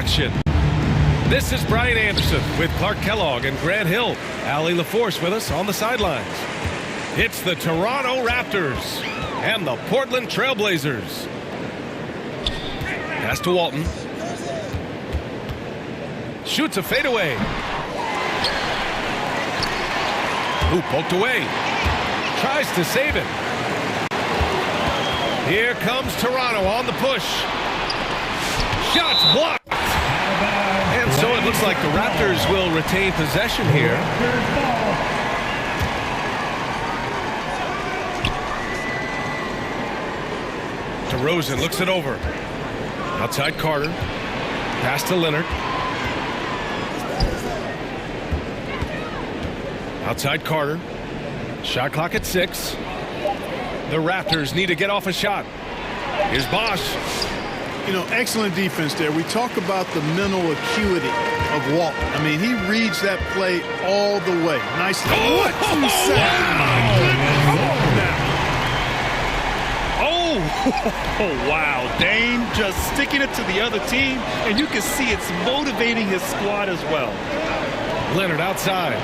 action. This is Brian Anderson with Clark Kellogg and Grant Hill. Allie LaForce with us on the sidelines. It's the Toronto Raptors and the Portland Trailblazers. Pass to Walton. Shoots a fadeaway. Who poked away. Tries to save it. Here comes Toronto on the push. Shots blocked. And so it looks like the Raptors will retain possession here. DeRozan looks it over. Outside Carter. Pass to Leonard. Outside Carter. Shot clock at 6. The Raptors need to get off a shot. Here's Bosch. You know, excellent defense there. We talk about the mental acuity of Walton. I mean, he reads that play all the way. Nice. What you say? Oh, wow. Dame just sticking it to the other team, and you can see it's motivating his squad as well. Leonard outside.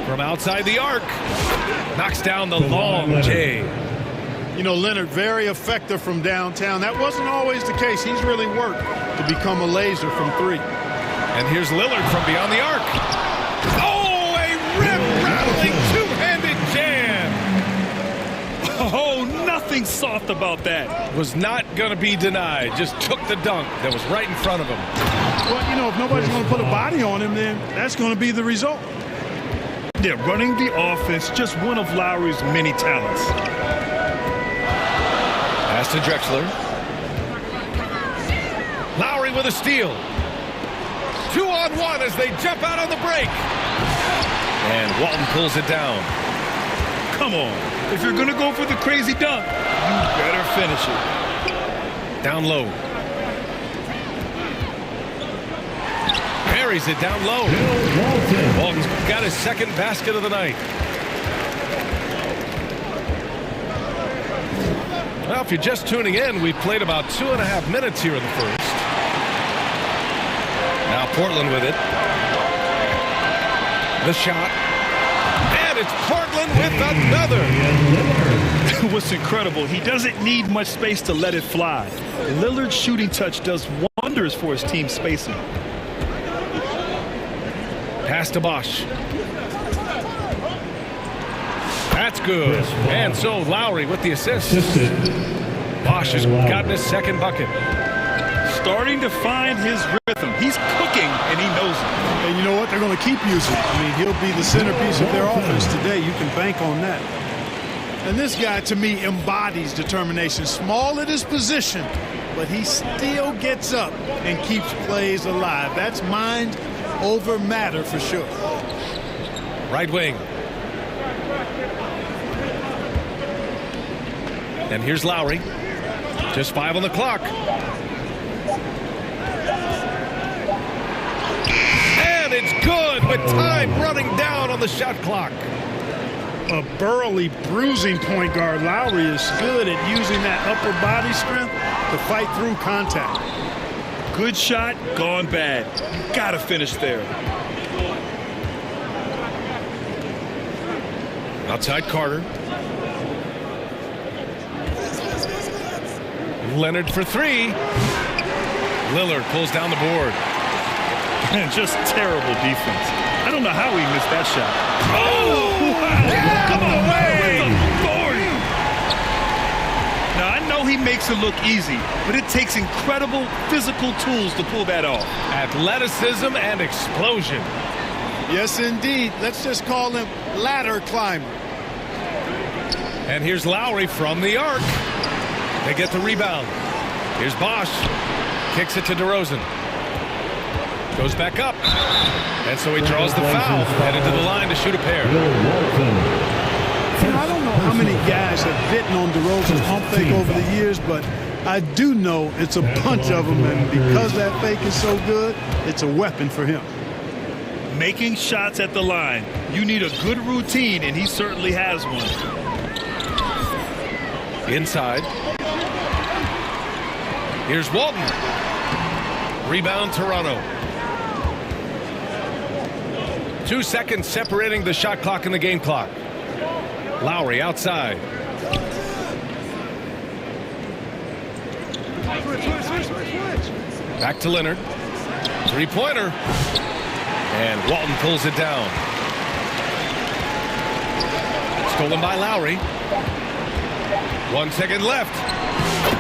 From outside the arc. Knocks down the long J. You know, Leonard, very effective from downtown. That wasn't always the case. He's really worked to become a laser from 3. And here's Lillard from beyond the arc. Oh, a rim-rattling two-handed jam. Oh, nothing soft about that. Was not going to be denied. Just took the dunk that was right in front of him. Well, you know, if nobody's going to put a body on him, then that's going to be the result. Yeah, running the offense, just one of Lowry's many talents. Pass to Drexler. Lowry with a steal. 2-on-1 as they jump out on the break. And Walton pulls it down. Come on. If you're going to go for the crazy dunk, you better finish it. Down low. Carries it down low. Walton's got his second basket of the night. Well, if you're just tuning in, we've played about 2.5 minutes here in the first. Now Portland with it. The shot. And it's Portland with another. What's incredible, he doesn't need much space to let it fly. Lillard's shooting touch does wonders for his team spacing. Pass to Bosch. That's good. And so Lowry with the assist. Bosch has gotten his second bucket. Starting to find his rhythm. He's cooking, and he knows it. And you know what? They're going to keep using it. I mean, he'll be the centerpiece of their offense today. You can bank on that. And this guy, to me, embodies determination. Small at his position, but he still gets up and keeps plays alive. That's mind over matter for sure. Right wing. And here's Lowry. Just 5 on the clock. And it's good with time running down on the shot clock. A burly, bruising point guard. Lowry is good at using that upper body strength to fight through contact. Good shot, gone bad. You gotta finish there. Outside Carter. Leonard for 3. Lillard pulls down the board. And just terrible defense. I don't know how he missed that shot. Oh! Yeah, come away! Now, I know he makes it look easy, but it takes incredible physical tools to pull that off. Athleticism and explosion. Yes, indeed. Let's just call him ladder climber. And here's Lowry from the arc. They get the rebound. Here's Bosch. Kicks it to DeRozan. Goes back up. And so he draws the foul. Headed to the line to shoot a pair. I don't know how many guys have bitten on DeRozan's pump fake over the years, but I do know it's a bunch of them. And because that fake is so good, it's a weapon for him. Making shots at the line. You need a good routine, and he certainly has one. Inside. Here's Walton. Rebound, Toronto. 2 seconds separating the shot clock and the game clock. Lowry outside. Back to Leonard. Three-pointer. And Walton pulls it down. Stolen by Lowry. 1 second left.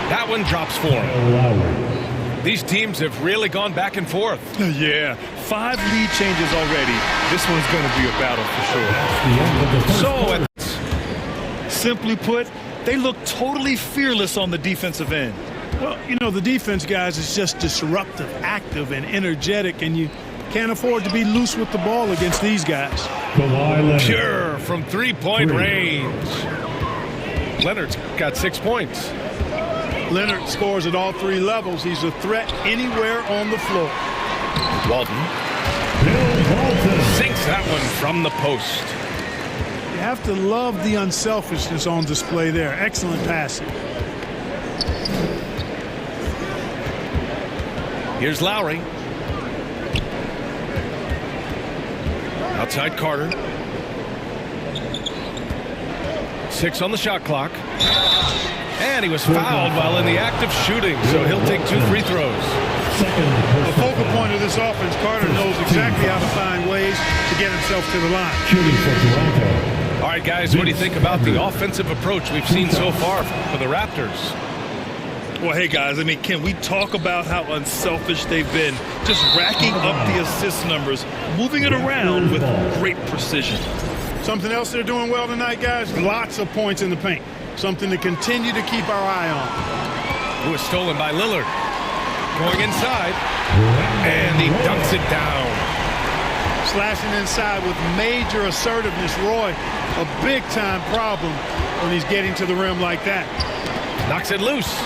That one drops for him. These teams have really gone back and forth. Yeah, 5 lead changes already. This one's going to be a battle for sure. So, simply put, they look totally fearless on the defensive end. Well, you know, the defense, guys, is just disruptive, active, and energetic, and you can't afford to be loose with the ball against these guys. pure from three-point range. Leonard's got 6 points. Leonard scores at all 3 levels. He's a threat anywhere on the floor. Walton sinks that one from the post. You have to love the unselfishness on display there. Excellent passing. Here's Lowry. Outside Carter. 6 on the shot clock. And he was fouled while in the act of shooting, so he'll take 2 free throws. The focal point of this offense, Carter knows exactly how to find ways to get himself to the line. All right, guys, what do you think about the offensive approach we've seen so far for the Raptors? Well, hey, guys, I mean, can we talk about how unselfish they've been? Just racking up the assist numbers, moving it around with great precision. Something else they're doing well tonight, guys, lots of points in the paint. Something to continue to keep our eye on. Who was stolen by Lillard. Going inside, and he dunks it down. Slashing inside with major assertiveness. Roy, a big-time problem when he's getting to the rim like that. Knocks it loose.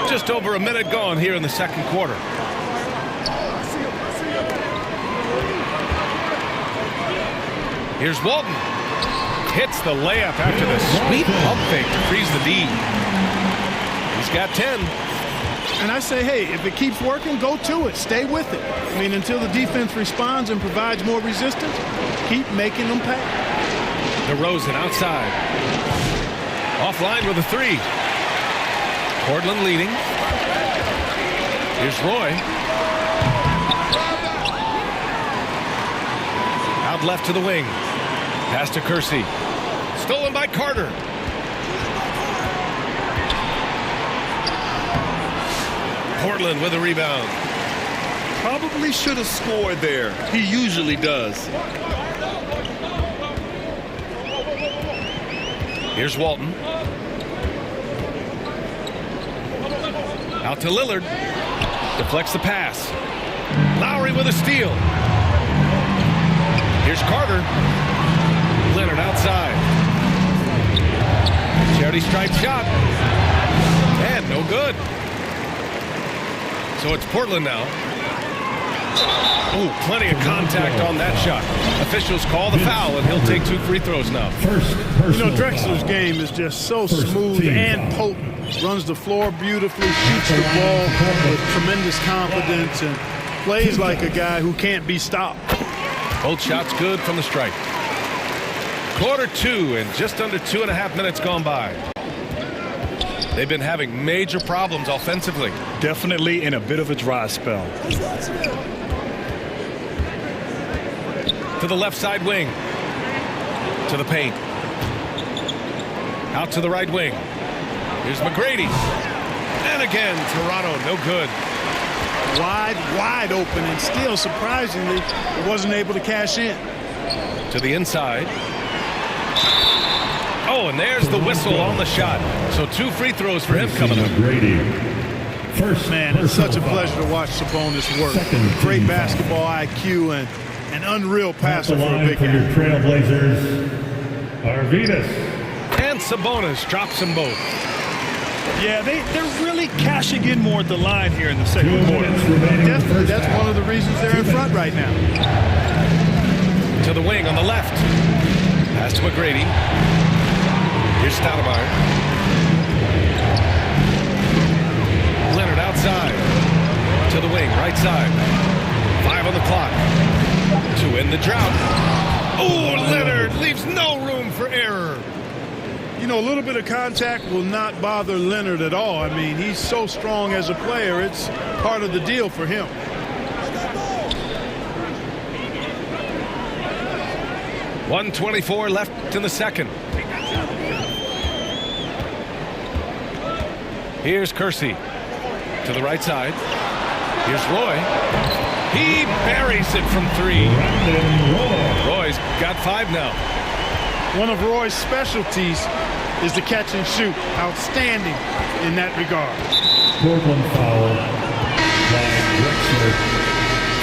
Just over a minute gone here in the second quarter. Here's Walton. Hits the layup after the sweet pump fake to freeze the D. He's got 10. And I say, hey, if it keeps working, go to it. Stay with it. I mean, until the defense responds and provides more resistance, keep making them pay. DeRozan outside. Offline with a 3. Portland leading. Here's Roy. Out left to the wing. Pass to Kersey. Stolen by Carter. Portland with a rebound. Probably should have scored there. He usually does. Here's Walton. Out to Lillard. Deflects the pass. Lowry with a steal. Here's Carter. Leonard outside. Charity stripe shot. And no good. So it's Portland now. Ooh, plenty of contact on that shot. Officials call the foul, and he'll take 2 free throws now. You know, Drexler's game is just so smooth and potent. Runs the floor beautifully, shoots the ball with tremendous confidence, and plays like a guy who can't be stopped. Both shots good from the stripe. Quarter 2 and just under 2.5 minutes gone by. They've been having major problems offensively. Definitely in a bit of a dry spell. To the left side wing. To the paint. Out to the right wing. Here's McGrady. And again, Toronto, no good. Wide open, and still, surprisingly, he wasn't able to cash in. To the inside. Oh, and there's the whistle on the shot. So 2 free throws for him coming up. Man, it's such a pleasure to watch Sabonis work. Great basketball IQ and an unreal passer for a big guy. Trailblazers, Arvidas. And Sabonis drops them both. Yeah, they're really cashing in more at the line here in the second quarter. Definitely, that's one of the reasons they're in front right now. To the wing on the left. Pass to McGrady. Here's Stoudemire. the wing, right side. 5 on the clock to end the drought. Oh, Leonard leaves no room for error. You know, a little bit of contact will not bother Leonard at all. I mean, he's so strong as a player. It's part of the deal for him. .124 left in the second. Here's Kersey to the right side. Here's Roy. He buries it from 3. Roy's got 5 now. One of Roy's specialties is the catch and shoot. Outstanding in that regard. Portland foul by Drexler.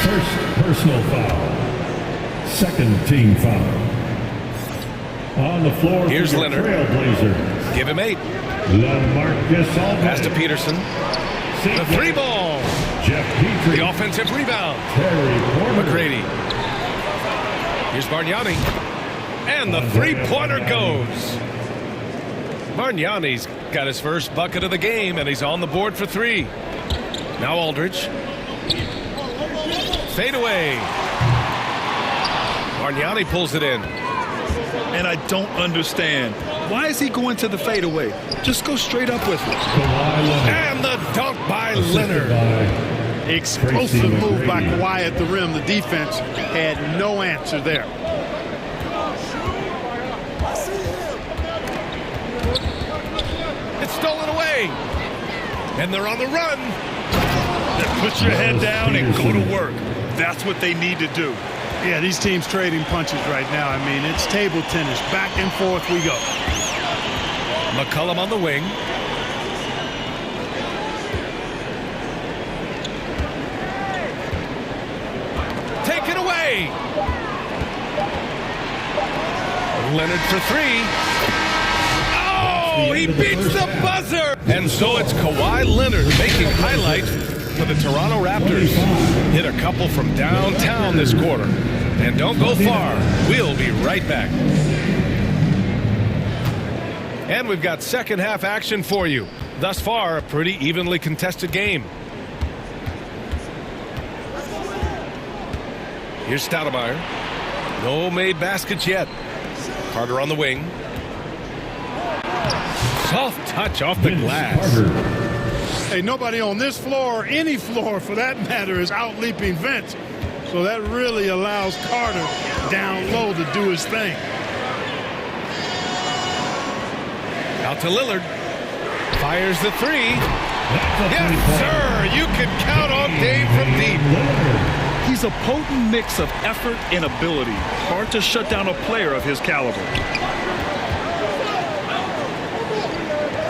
First personal foul. Second team foul. On the floor, here's Leonard. Trailblazers. Give him 8. LaMarcus Aldridge. Pass to Peterson. The 3 ball. Jeff Petrie. The offensive rebound. Terry Porter. McGrady. Here's Bargnani. And the 3-pointer goes. Bargnani's got his first bucket of the game, and he's on the board for 3. Now Aldridge. Fade away. Bargnani pulls it in. And I don't understand. Why is he going to the fadeaway? Just go straight up with it. And the dunk by Leonard. Explosive move by Kawhi at the rim. The defense had no answer there. It's stolen away. And they're on the run. Then put your head down and go to work. That's what they need to do. Yeah, these teams trading punches right now. I mean, it's table tennis. Back and forth we go. McCollum on the wing. Take it away. Leonard for 3. Oh, he beats the buzzer. And so it's Kawhi Leonard making highlight for the Toronto Raptors. Hit a couple from downtown this quarter. And don't go far. We'll be right back. And we've got second half action for you. Thus far, a pretty evenly contested game. Here's Stoudemire. No made baskets yet. Carter on the wing. Soft touch off the glass. Hey, nobody on this floor or any floor for that matter is out leaping Vince. So that really allows Carter down low to do his thing. Out to Lillard. Fires the 3. Yes, sir. You can count on Dave from deep. He's a potent mix of effort and ability. Hard to shut down a player of his caliber.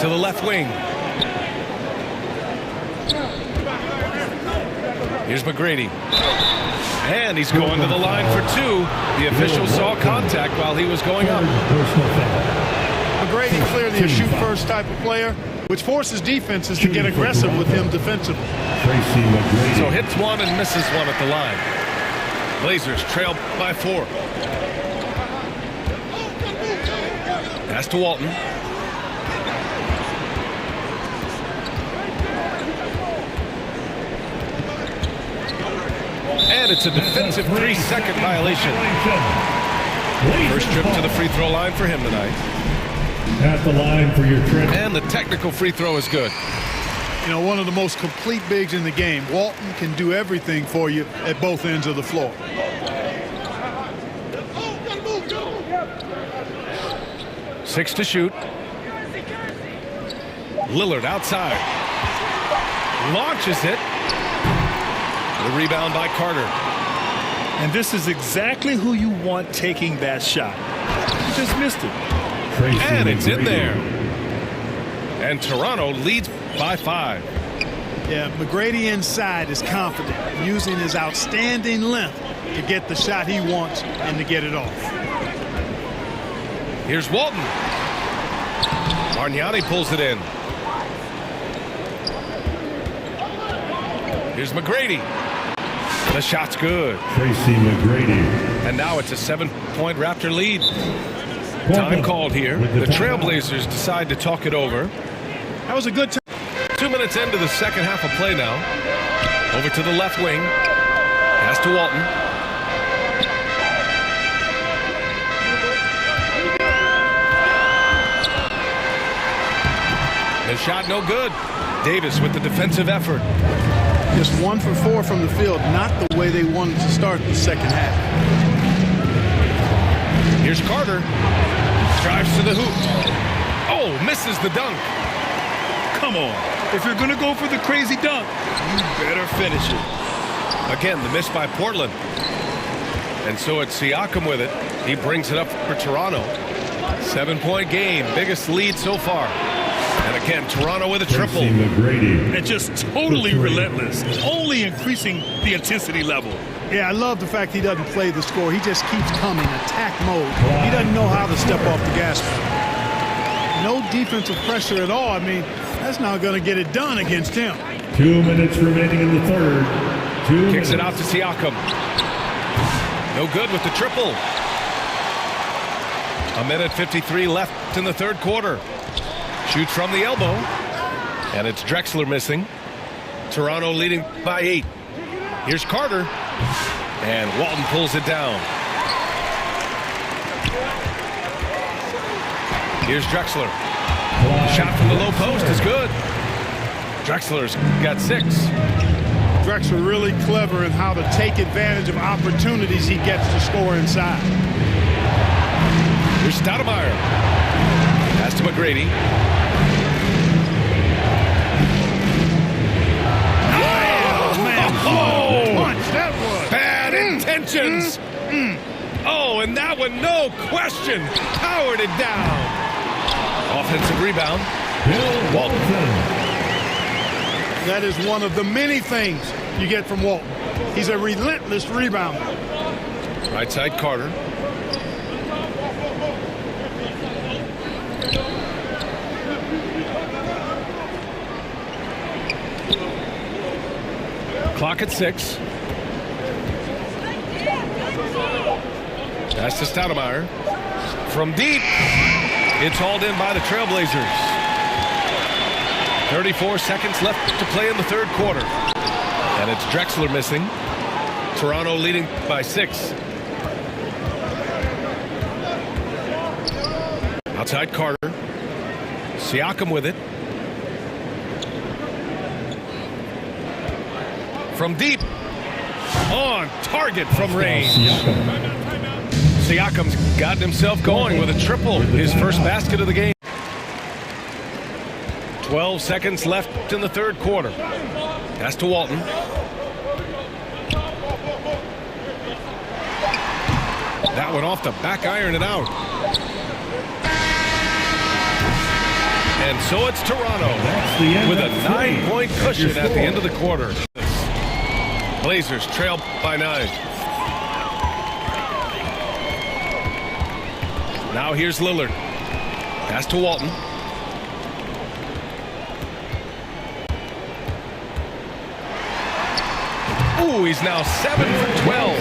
To the left wing. Here's McGrady. And he's going to the line for 2. The official saw contact while he was going up. McGrady clearly a shoot-first type of player, which forces defenses to get aggressive with him defensively. So hits 1 and misses 1 at the line. Blazers trail by 4. Pass to Walton. And it's a defensive 3-second violation. First trip to the free throw line for him tonight. At the line for your trip. And the technical free throw is good. You know, one of the most complete bigs in the game. Walton can do everything for you at both ends of the floor. Six to shoot. Lillard outside. Launches it. The rebound by Carter. And this is exactly who you want taking that shot. He just missed it. And it's in there. And Toronto leads by 5. Yeah, McGrady inside is confident, using his outstanding length to get the shot he wants and to get it off. Here's Walton. Bargnani pulls it in. Here's McGrady. The shot's good. Tracy McGrady. And now it's a 7-point Raptor lead. Time called here. The Trailblazers decide to talk it over. That was a good time. 2 minutes into the second half of play now. Over to the left wing. Pass to Walton. The shot no good. Davis with the defensive effort. Just 1 for 4 from the field. Not the way they wanted to start the second half. Here's Carter. Drives to the hoop. Oh, misses the dunk. Come on. If you're going to go for the crazy dunk, you better finish it. Again, the miss by Portland. And so it's Siakam with it. He brings it up for Toronto. 7-point game. Biggest lead so far. And again, Toronto with a triple. And just totally relentless. Only increasing the intensity level. Yeah, I love the fact he doesn't play the score. He just keeps coming, attack mode. He doesn't know how to step off the gas pedal. No defensive pressure at all. I mean, that's not going to get it done against him. 2 minutes remaining in the third. Kicks it out to Siakam. No good with the triple. 1:53 left in the third quarter. Shoots from the elbow. And it's Drexler missing. Toronto leading by 8. Here's Carter. And Walton pulls it down. Here's Drexler. Shot from the low post is good. Drexler's got 6. Drexler really clever in how to take advantage of opportunities he gets to score inside. Here's Stoudemire. Pass to McGrady. Oh, punch that was. Bad intentions. Oh, and that one, no question, powered it down. Offensive rebound. Walton. That is one of the many things you get from Walton. He's a relentless rebounder. Right side Carter. Clock at 6. Pass to Stoudemire. From deep. It's hauled in by the Trailblazers. 34 seconds left to play in the third quarter. And it's Drexler missing. Toronto leading by 6. Outside Carter. Siakam with it. From deep. On target from range. Siakam's gotten himself going with a triple. His first basket of the game. 12 seconds left in the third quarter. Pass to Walton. That one off the back iron and out. And so it's Toronto with a 9-point cushion at the end of the quarter. Blazers trail by 9. Now here's Lillard. Pass to Walton. Ooh, he's now 7 for 12.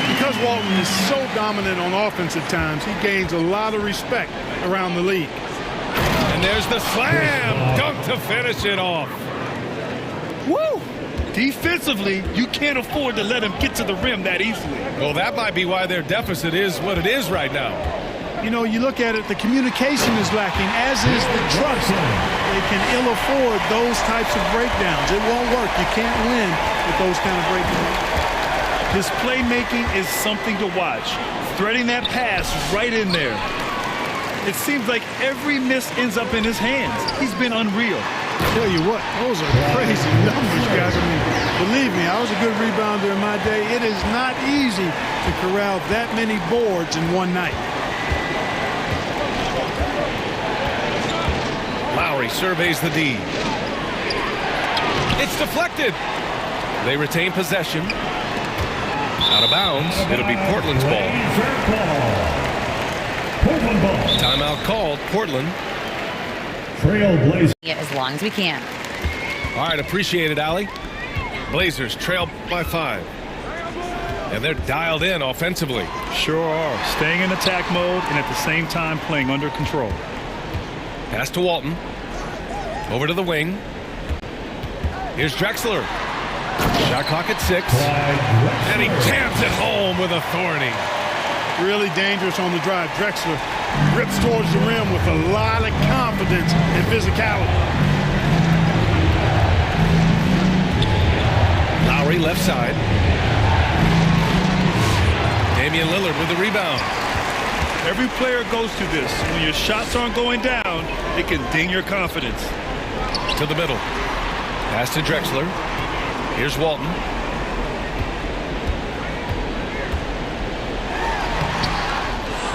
Because Walton is so dominant on offense at times, he gains a lot of respect around the league. And there's the slam dunk to finish it off. Woo! Defensively, you can't afford to let him get to the rim that easily. Well, that might be why their deficit is what it is right now. You know, you look at it, the communication is lacking, as is the trust. They can ill afford those types of breakdowns. It won't work. You can't win with those kind of breakdowns. His playmaking is something to watch. Threading that pass right in there. It seems like every miss ends up in his hands. He's been unreal. Tell you what, those are crazy numbers, guys. I mean, believe me, I was a good rebounder in my day. It is not easy to corral that many boards in one night. Lowry surveys the D. It's deflected. They retain possession. Out of bounds. It'll be Portland's ball. Timeout called. Portland. Trailblazers. As long as we can. All right, appreciate it, Allie. Blazers trail by 5. And they're dialed in offensively. Sure are. Staying in attack mode and at the same time playing under control. Pass to Walton. Over to the wing. Here's Drexler. Shot clock at 6. And he jams it home with authority. Really dangerous on the drive. Drexler rips towards the rim with a lot of confidence and physicality. Lowry left side. Damian Lillard with the rebound. Every player goes through this. When your shots aren't going down, it can ding your confidence. To the middle. Pass to Drexler. Here's Walton.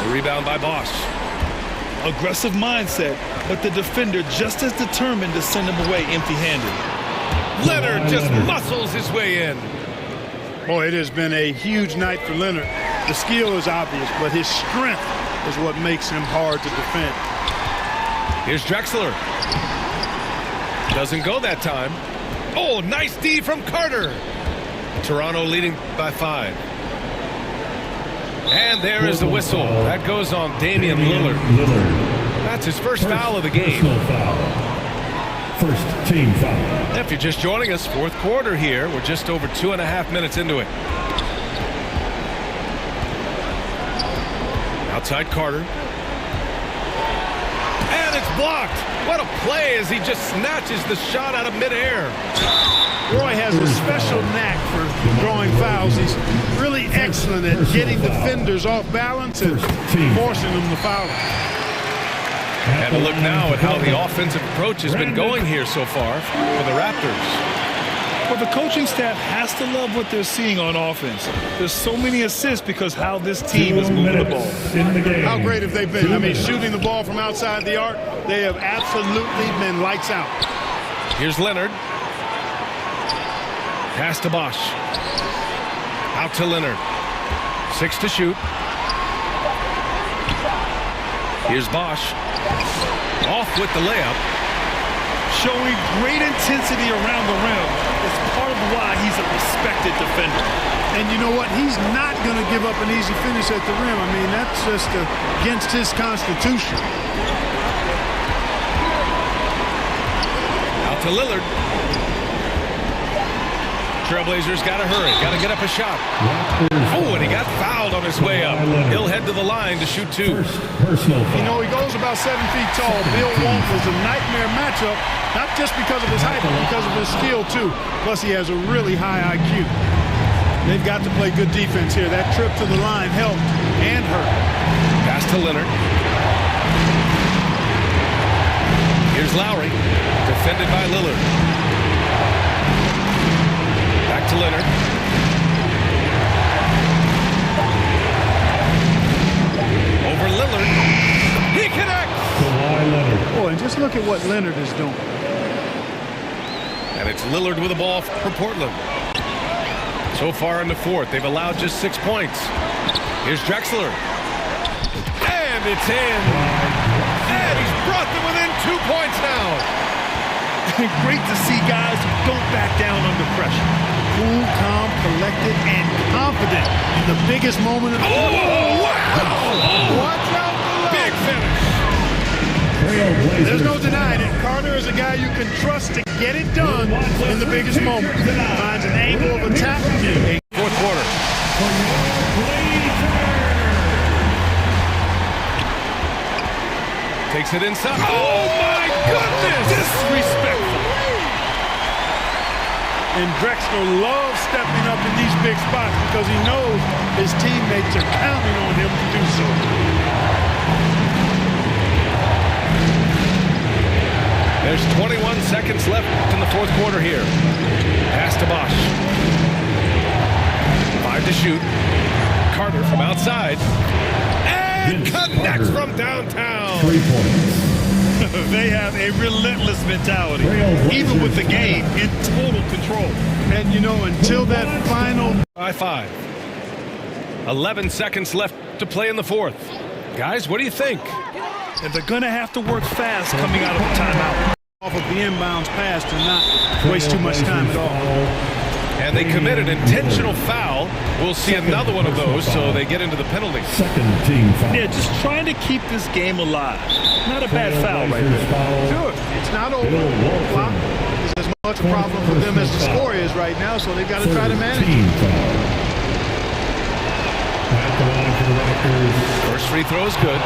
The rebound by Bosch. Aggressive mindset, but the defender just as determined to send him away empty-handed. Leonard just muscles his way in. Boy, it has been a huge night for Leonard. The skill is obvious, but his strength is what makes him hard to defend. Here's Drexler. Doesn't go that time. Oh, nice D from Carter. Toronto leading by 5. And there is the whistle. That goes on Damian Lillard. That's his first foul of the game. First team foul. If you're just joining us, fourth quarter here. We're just over 2.5 minutes into it. Outside Carter. And it's blocked. What a play as he just snatches the shot out of midair. Roy has a special knack for drawing fouls. He's really excellent at getting defenders off balance and forcing them to foul. And a look now at how the offensive approach has been going here so far for the Raptors. Well, the coaching staff has to love what they're seeing on offense. There's so many assists because how this team is moving the ball. How great have they been? I mean, shooting the ball from outside the arc, they have absolutely been lights out. Here's Leonard. Pass to Bosch. Out to Leonard. 6 to shoot. Here's Bosch. Off with the layup. Showing great intensity around the rim is part of why he's a respected defender. And you know what? He's not going to give up an easy finish at the rim. I mean, that's just against his constitution. Out to Lillard. Trailblazers got to hurry. Got to get up a shot. Oh, and he got fouled on his way up. He'll head to the line to shoot 2. You know, he goes about 7 feet tall. Bill Walton is a nightmare matchup, not just because of his height, but because of his skill, too. Plus, he has a really high IQ. They've got to play good defense here. That trip to the line helped and hurt. Pass to Leonard. Here's Lowry. Defended by Lillard. Back to Leonard. Over Lillard. He connects. Oh, and just look at what Leonard is doing. And it's Lillard with the ball for Portland. So far in the fourth, they've allowed just 6 points. Here's Drexler. And it's in. And he's brought them within 2 points now. Great to see guys who don't back down under pressure. Cool, calm, collected, and confident in the biggest moment of the game. Oh, wow! Watch out below. Big finish. There's no denying it. Carter is a guy you can trust to get it done in the biggest moment. Finds an angle of attack. Fourth quarter. Takes it inside. Oh, my goodness! Disrespectful. And Drexler loves stepping up in these big spots because he knows his teammates are counting on him to do so. There's 21 seconds left in the fourth quarter here. Pass to Bosch. 5 to shoot. Carter from outside. And connects from downtown. 3 points. They have a relentless mentality, even with the game in total control. And, you know, until that final... By 5. 11 seconds left to play in the fourth. Guys, what do you think? And they're going to have to work fast coming out of the timeout. Off of the inbounds pass to not waste too much time at all. And they commit an intentional foul. We'll see another one of those, so they get into the penalty. Second team foul. Yeah, just trying to keep this game alive. Not a bad foul right there. Good. It's not over. Clock is as what the problem for them as the score is right now, so they've got to try to manage it. Team foul. At the line for the Raptors. First free throw is good,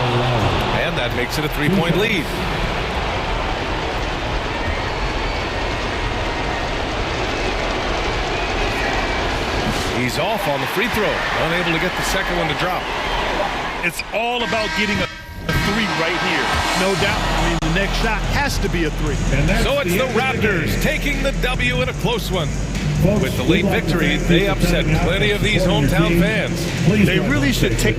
and that makes it a 3-point lead. He's off on the free throw, unable to get the second one to drop. It's all about getting a three right here. No doubt. I mean, the next shot has to be a three. So it's the Raptors taking the W in a close one. With the late victory, they upset plenty of these hometown fans. They really should take